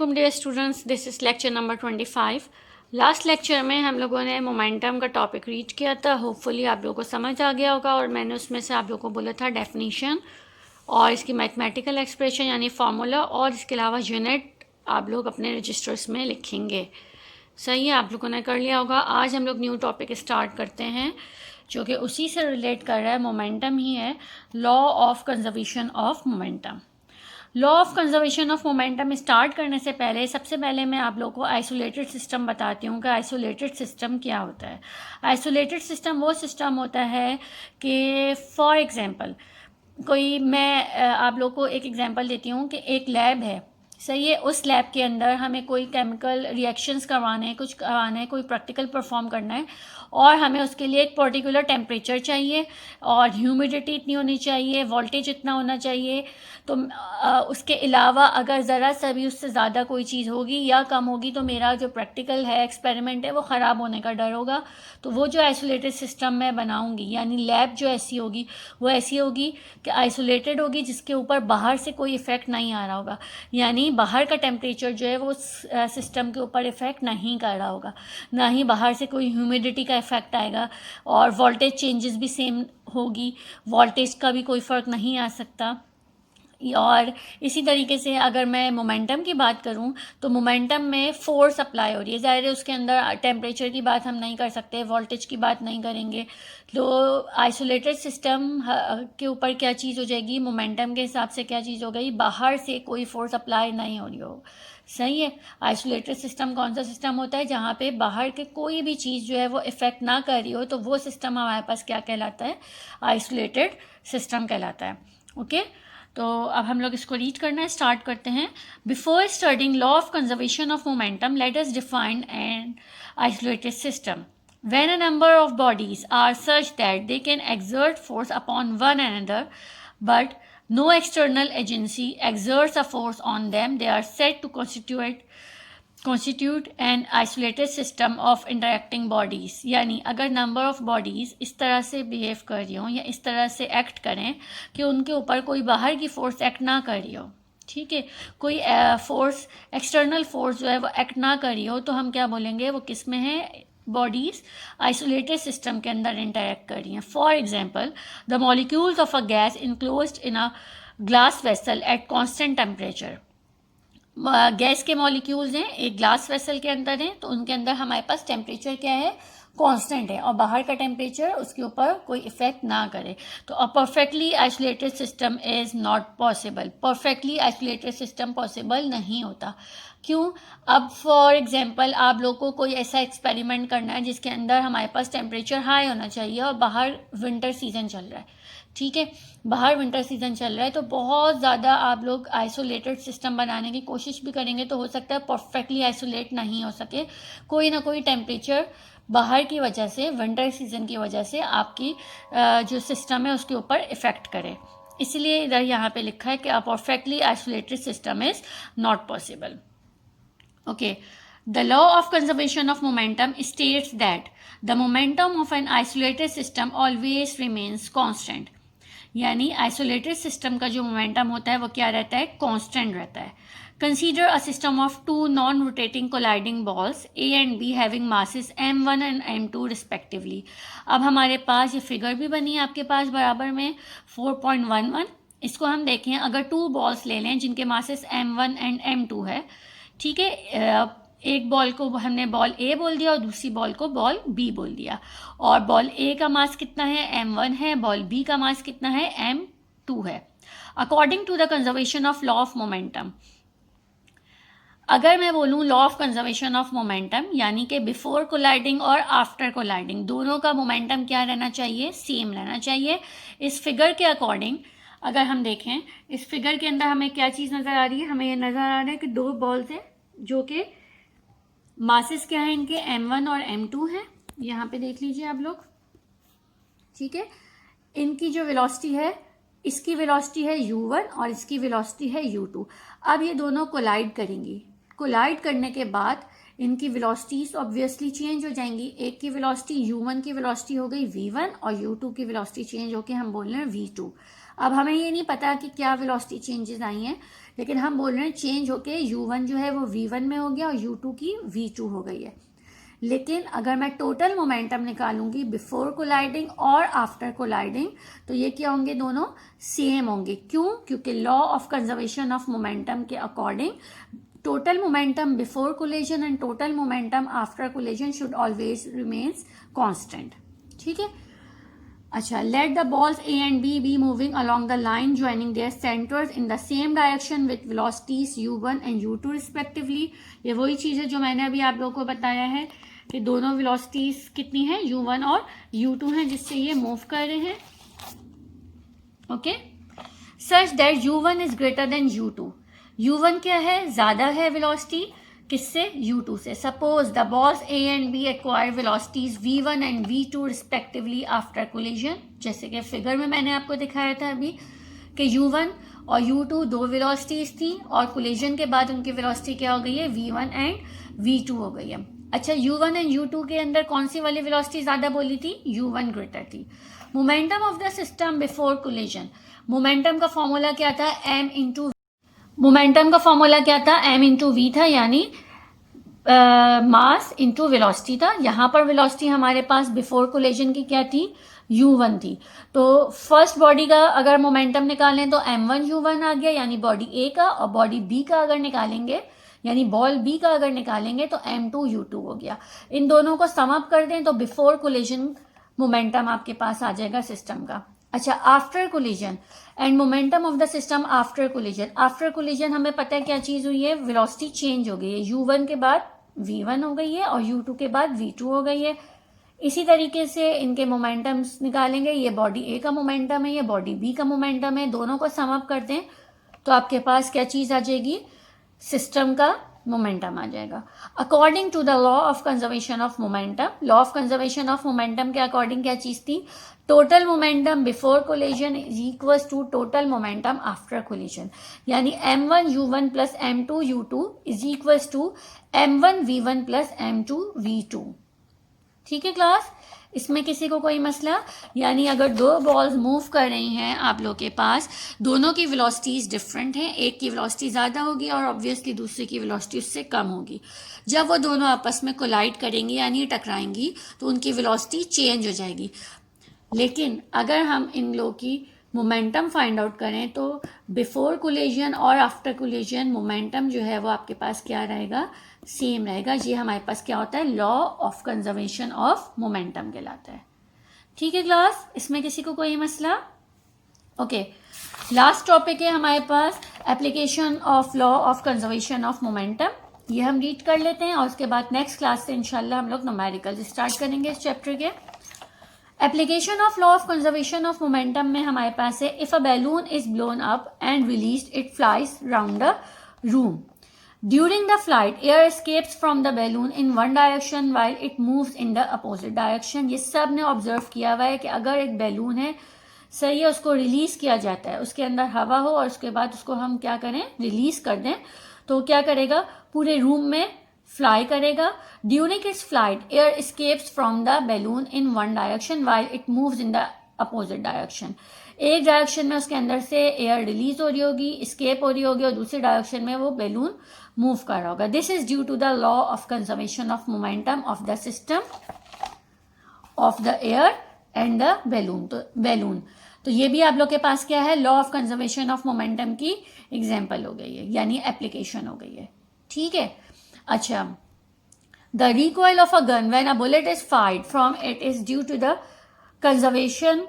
वालेकुम dear students, this is lecture number 25। Last lecture में हम लोगों ने मोमेंटम का टॉपिक रीड किया था। होपफुली आप लोगों को समझ आ गया होगा और मैंने उसमें से आप लोगों को बोला था डेफिनीशन और इसकी मैथमेटिकल एक्सप्रेशन यानी फार्मूला, और इसके अलावा यूनिट आप लोग अपने रजिस्टर्स में लिखेंगे। सही है, आप लोगों ने कर लिया होगा। आज हम लोग न्यू टॉपिक स्टार्ट करते हैं जो कि उसी से रिलेट कर रहा है, मोमेंटम ही है, law of conservation of momentum. Law of conservation of momentum start करने से पहले सबसे पहले मैं आप लोगों को आइसोलेटेड सिस्टम बताती हूँ कि आइसोलेटेड सिस्टम क्या होता है। आइसोलेटेड सिस्टम वो सिस्टम होता है कि फॉर एग्जांपल मैं आप लोगों को एक एग्जांपल देती हूँ कि एक लैब है, सही है। उस लैब के अंदर हमें कोई केमिकल रिएक्शंस करवाने हैं, कुछ करवाना है, कोई प्रैक्टिकल परफॉर्म करना है और हमें उसके लिए एक पर्टिकुलर टेम्परेचर चाहिए और ह्यूमिडिटी इतनी होनी चाहिए, वोल्टेज इतना होना चाहिए। तो उसके अलावा अगर ज़रा सा भी उससे ज़्यादा कोई चीज़ होगी या कम होगी तो मेरा जो प्रैक्टिकल है, एक्सपेरिमेंट है, वो ख़राब होने का डर होगा। तो वो जो आइसोलेटेड सिस्टम मैं बनाऊंगी यानी लैब जो ऐसी होगी वो ऐसी होगी कि आइसोलेटेड होगी, जिसके ऊपर बाहर से कोई इफ़ेक्ट नहीं आ रहा होगा, यानी बाहर का टेम्परेचर जो है वो सिस्टम के ऊपर इफ़ेक्ट नहीं कर रहा होगा, ना ही बाहर से कोई ह्यूमिडिटी का इफ़ेक्ट आएगा और वोल्टेज चेंजेस भी सेम होगी, वोल्टेज का भी कोई फ़र्क नहीं आ सकता। और इसी तरीके से अगर मैं मोमेंटम की बात करूं तो मोमेंटम में फोर्स अप्लाई हो रही है, ज़ाहिर है उसके अंदर टेम्परेचर की बात हम नहीं कर सकते, वोल्टेज की बात नहीं करेंगे। तो आइसोलेटेड सिस्टम के ऊपर क्या चीज़ हो जाएगी, मोमेंटम के हिसाब से क्या चीज़ हो गई, बाहर से कोई फोर्स अप्लाई नहीं हो रही हो। सही है। आइसोलेटेड सिस्टम कौन सा सिस्टम होता है, जहाँ पे बाहर के कोई भी चीज़ जो है वो इफ़ेक्ट ना कर रही हो, तो वो सिस्टम हमारे पास क्या कहलाता है, आइसोलेटेड सिस्टम कहलाता है। ओके, तो अब हम लोग इसको रीड करना है, स्टार्ट करते हैं। Before studying law of conservation of momentum, let us define an isolated system. When a number of bodies are such that they can exert force upon one another, but no external agency exerts a force on them, they are said to constitute an isolated system of interacting bodies। यानी अगर number of bodies इस तरह से behave कर रही हो या इस तरह से एक्ट करें कि उनके ऊपर कोई बाहर की फोर्स एक्ट ना कर रही हो, ठीक है, कोई फोर्स, एक्सटर्नल फोर्स जो है वो एक्ट ना कर रही हो, तो हम क्या बोलेंगे, वो किस में है, बॉडीज़ आइसोलेटेड सिस्टम के अंदर इंटरेक्ट कर रही हैं। For example, the molecules of a gas enclosed in a glass vessel at constant temperature. Gas के मॉलिक्यूल्स हैं, एक ग्लास वेसल के अंदर हैं, तो उनके अंदर हमारे पास टेम्परेचर क्या है, कांस्टेंट है, और बाहर का टेम्परेचर उसके ऊपर कोई इफेक्ट ना करे। तो अ perfectly isolated system is not possible. Perfectly isolated system possible नहीं होता। क्यों? अब फॉर एग्जांपल आप लोग को कोई ऐसा एक्सपेरिमेंट करना है जिसके अंदर हमारे पास टेम्परेचर हाई होना चाहिए और बाहर विंटर सीजन चल रहा है, ठीक है, बाहर विंटर सीजन चल रहा है, तो बहुत ज़्यादा आप लोग आइसोलेटेड सिस्टम बनाने की कोशिश भी करेंगे तो हो सकता है परफेक्टली आइसोलेट नहीं हो सके, कोई ना कोई टेम्परेचर बाहर की वजह से, विंटर सीजन की वजह से आपकी जो सिस्टम है उसके ऊपर इफ़ेक्ट करे। इसलिए इधर यहाँ पे लिखा है कि अ perfectly isolated system is not possible. Okay, the law of conservation of momentum states that the momentum of an isolated system always remains constant। यानी आइसोलेटेड सिस्टम का जो मोमेंटम होता है वो क्या रहता है, कांस्टेंट रहता है। Consider a system of two non rotating colliding balls A and B having masses m1 and m2 respectively. अब हमारे पास ये फिगर भी बनी है आपके पास बराबर में 4.11। इसको हम देखें, अगर टू बॉल्स ले लें जिनके मासेस m1 एंड m2 है, ठीक है, एक बॉल को हमने बॉल ए बोल दिया और दूसरी बॉल को बॉल बी बोल दिया, और बॉल ए का मास कितना है, m1 है, बॉल बी का मास कितना है, m2 है। According to the conservation of law of momentum, अगर मैं बोलूँ law of conservation of momentum, यानी कि बिफोर कोलाइडिंग और आफ्टर कोलाइडिंग दोनों का मोमेंटम क्या रहना चाहिए, सेम रहना चाहिए। इस फिगर के अकॉर्डिंग अगर हम देखें, इस फिगर के अंदर हमें क्या चीज़ नज़र आ रही है, हमें ये नज़र आ रहा है कि दो बॉल्स हैं जो कि मासेस क्या है इनके, m1 और m2 हैं। यहाँ पे देख लीजिए आप लोग, ठीक है, इनकी जो वेलोसिटी है, इसकी वेलोसिटी है u1 और इसकी वेलोसिटी है u2। अब ये दोनों कोलाइड करेंगी, कोलाइड करने के बाद इनकी वेलोसिटीज ऑब्वियसली चेंज हो जाएंगी। एक की वेलोसिटी u1 की वेलोसिटी हो गई v1 और u2 की वेलोसिटी चेंज होकर हम बोल रहे हैं v2। अब हमें ये नहीं पता कि क्या वेलोसिटी चेंजेस आई हैं, लेकिन हम बोल रहे हैं चेंज होके u1 जो है वो v1 में हो गया और u2 की v2 हो गई है। लेकिन अगर मैं टोटल मोमेंटम निकालूंगी बिफोर कोलाइडिंग और आफ्टर कोलाइडिंग, तो ये क्या होंगे, दोनों सेम होंगे। क्यों? क्योंकि law of conservation of momentum के according total momentum before collision and total momentum after collision should always remains constant। ठीक है। अच्छा, let the balls A and B be moving along the line joining their centers in the same direction with velocities u1 and u2 respectively। ये वही चीज़ है जो मैंने अभी आप लोगों को बताया है कि दोनों velocities कितनी है, u1 और u2 हैं, जिससे ये मूव कर रहे हैं। Okay, such that u1 is greater than u2। u1 क्या है, ज़्यादा है वेलोसिटी किससे, u2 से। Suppose the balls a and b acquire velocities v1 and v2 respectively after collision. जैसे कि फिगर में मैंने आपको दिखाया था अभी कि u1 और u2 दो वेलोसिटीज थी और कोलिजन के बाद उनकी वेलोसिटी क्या हो गई है, v1 एंड v2 हो गई है। अच्छा, u1 एंड u2 के अंदर कौन सी वाली वेलोसिटी ज़्यादा बोली थी, u1 ग्रेटर थी। Momentum of the system before collision, momentum का फॉर्मूला क्या था, मोमेंटम का फॉर्मूला क्या था, m इंटू वी था, यानी मास इंटू वेलोसिटी था। यहाँ पर वेलोसिटी हमारे पास बिफोर कोलिजन की क्या थी, u1 थी। तो फर्स्ट बॉडी का अगर मोमेंटम निकालें तो m1 u1 आ गया, यानी बॉडी ए का, और बॉडी बी का अगर निकालेंगे, यानी बॉल बी का अगर निकालेंगे तो m2 u2 हो गया। इन दोनों को सम अप कर दें तो बिफोर कोलिजन मोमेंटम आपके पास आ जाएगा सिस्टम का। अच्छा, after collision and momentum of the system after collision. After collision हमें पता है क्या चीज हुई है, वेलोसिटी चेंज हो गई है, u1 के बाद v1 हो गई है और u2 के बाद v2 हो गई है। इसी तरीके से इनके मोमेंटम्स निकालेंगे, ये बॉडी ए का मोमेंटम है, ये बॉडी बी का मोमेंटम है, दोनों को सम अप कर दें तो आपके पास क्या चीज आ जाएगी, सिस्टम का मोमेंटम आ जाएगा। According to the law of conservation of momentum, law of conservation of momentum के अकॉर्डिंग क्या चीज थी, total momentum before collision is equals to total momentum after collision, यानी m1 u1 plus m2 u2 is equals to m1 v1 plus m2 v2। ठीक है class, इसमें किसी को कोई मसला, यानी अगर दो बॉल्स मूव कर रही हैं आप लोग के पास, दोनों की वेलोसिटीज डिफरेंट हैं, एक की वेलोसिटी ज़्यादा होगी और ऑब्वियसली दूसरे की वेलोसिटी उससे कम होगी। जब वो दोनों आपस में कोलाइड करेंगी यानी टकराएंगी तो उनकी वेलोसिटी चेंज हो जाएगी। लेकिन अगर हम इन लोगों की मोमेंटम फाइंड आउट करें तो बिफोर कोलिजन और आफ्टर कोलिजन मोमेंटम जो है वो आपके पास क्या रहेगा, सेम रहेगा। ये हमारे पास क्या होता है, law of conservation of momentum कहलाता है। ठीक है क्लास, इसमें किसी को कोई मसला? ओके, लास्ट टॉपिक है हमारे पास application of law of conservation of momentum. ये हम रीड कर लेते हैं और उसके बाद नेक्स्ट क्लास से इंशाल्लाह हम लोग न्यूमेरिकल स्टार्ट करेंगे इस चैप्टर के। Application of law of conservation of momentum में हमारे पास है, if a balloon is blown up and released it flies round the room. During the flight, air escapes from the balloon in one direction while it moves in the opposite direction। ये सब ने observe किया हुआ है कि अगर एक balloon है, सही है, उसको रिलीज किया जाता है, उसके अंदर हवा हो और उसके बाद उसको हम क्या करें, रिलीज कर दें, तो क्या करेगा, पूरे रूम में फ्लाई करेगा। During its flight air escapes from the balloon in one direction while it moves in the opposite direction। एक डायरेक्शन में उसके अंदर से एयर रिलीज हो रही होगी, escape हो रही होगी, और दूसरे डायरेक्शन में वो बैलून मूव कर रहा होगा। This is due to the law of conservation of momentum of the system of the air and the balloon. तो ये भी आप लोग के पास क्या है, law of conservation of momentum की एग्जाम्पल हो गई है, यानी एप्लीकेशन हो गई है। ठीक है। अच्छा, the recoil of a gun when a bullet is fired from it is due to the conservation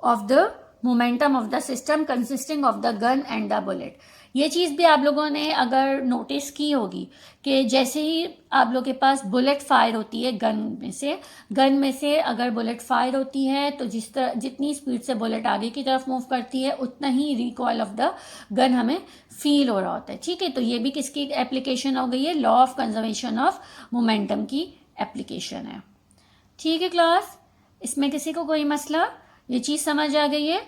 of the momentum of the system consisting of the gun and the bullet. ये चीज़ भी आप लोगों ने अगर नोटिस की होगी कि जैसे ही आप लोग के पास बुलेट फायर होती है गन में से अगर बुलेट फायर होती है तो जितनी स्पीड से बुलेट आगे की तरफ मूव करती है उतना ही रिकॉइल ऑफ द गन हमें फील हो रहा होता है। ठीक है, तो ये भी किसकी एप्लीकेशन हो गई है, law of conservation of momentum की एप्लीकेशन है। ठीक है क्लास, इसमें किसी को कोई मसला, ये चीज़ समझ आ गई है?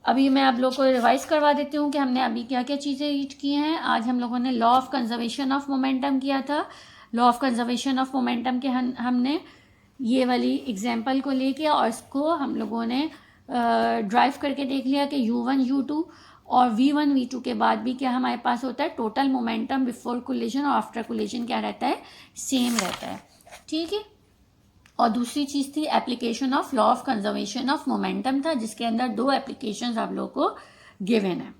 अभी मैं आप लोगों को रिवाइज करवा देती हूँ कि हमने अभी क्या क्या चीज़ें रीड की हैं। आज हम लोगों ने law of conservation of momentum किया था। Law of conservation of momentum के हमने ये वाली एग्जाम्पल को लेके और इसको हम लोगों ने ड्राइव करके देख लिया कि U1 U2 और V1 V2 के बाद भी क्या हमारे पास होता है, टोटल मोमेंटम बिफोर कोलिजन और आफ्टर कोलिजन क्या रहता है, सेम रहता है, ठीक है। और दूसरी चीज़ थी application of law of conservation of momentum था, जिसके अंदर 2 एप्लीकेशंस आप लोग को गिवन है।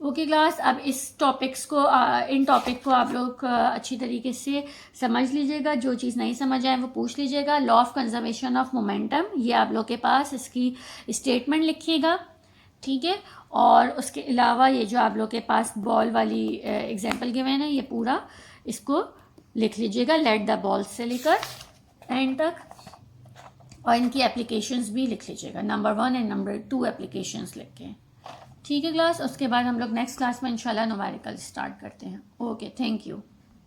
ओके क्लास, अब इस टॉपिक्स को इन टॉपिक को आप लोग अच्छी तरीके से समझ लीजिएगा। जो चीज़ नहीं समझ आए वो पूछ लीजिएगा। Law of conservation of momentum, ये आप लोग के पास इसकी स्टेटमेंट लिखिएगा, ठीक है। और उसके अलावा ये जो आप लोग के पास बॉल वाली एग्जांपल गिवन है, ये पूरा इसको लिख लीजिएगा, लेट द बॉल से लेकर एंड तक, और इनकी एप्लीकेशंस भी लिख लीजिएगा, नंबर 1 एंड नंबर 2 एप्लीकेशंस लिख के, ठीक है क्लास। उसके बाद हम लोग नेक्स्ट क्लास में इंशाल्लाह न्यूमेरिकल स्टार्ट करते हैं। Okay, thank you.